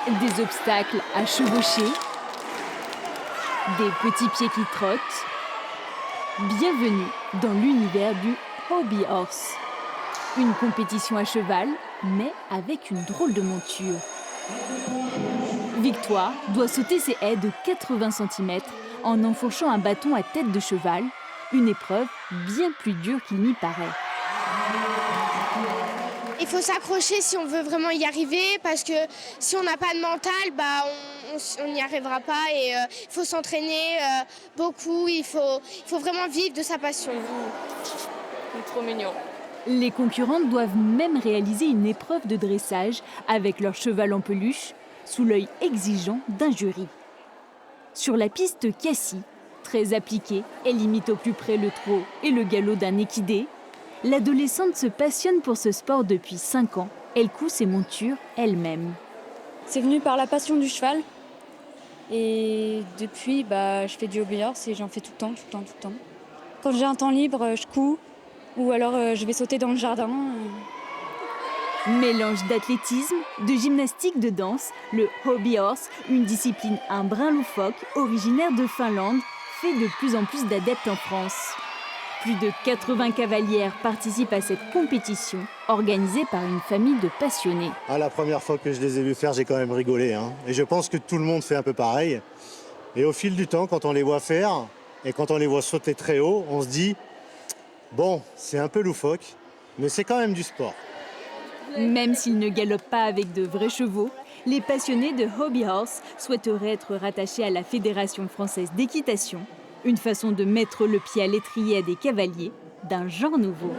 Des obstacles à chevaucher, des petits pieds qui trottent. Bienvenue dans l'univers du Hobby Horse. Une compétition à cheval, mais avec une drôle de monture. Victoire doit sauter ses haies de 80 cm en enfourchant un bâton à tête de cheval, une épreuve bien plus dure qu'il n'y paraît. Il faut s'accrocher si on veut vraiment y arriver, parce que si on n'a pas de mental, on n'y arrivera pas. Et il faut s'entraîner beaucoup, il faut vraiment vivre de sa passion. C'est trop mignon. Les concurrentes doivent même réaliser une épreuve de dressage avec leur cheval en peluche, sous l'œil exigeant d'un jury. Sur la piste Cassie, très appliquée, elle imite au plus près le trot et le galop d'un équidé. L'adolescente se passionne pour ce sport depuis 5 ans. Elle coud ses montures elle-même. C'est venu par la passion du cheval. Et depuis, je fais du hobby horse et j'en fais tout le temps. Quand j'ai un temps libre, je couds ou alors je vais sauter dans le jardin. Mélange d'athlétisme, de gymnastique, de danse, le hobby horse, une discipline un brin loufoque, originaire de Finlande, fait de plus en plus d'adeptes en France. Plus de 80 cavalières participent à cette compétition, organisée par une famille de passionnés. La première fois que je les ai vus faire, j'ai quand même rigolé. Et je pense que tout le monde fait un peu pareil. Et au fil du temps, quand on les voit faire et quand on les voit sauter très haut, on se dit « Bon, c'est un peu loufoque, mais c'est quand même du sport ». Même s'ils ne galopent pas avec de vrais chevaux, les passionnés de hobby horse souhaiteraient être rattachés à la Fédération française d'équitation, une façon de mettre le pied à l'étrier à des cavaliers d'un genre nouveau.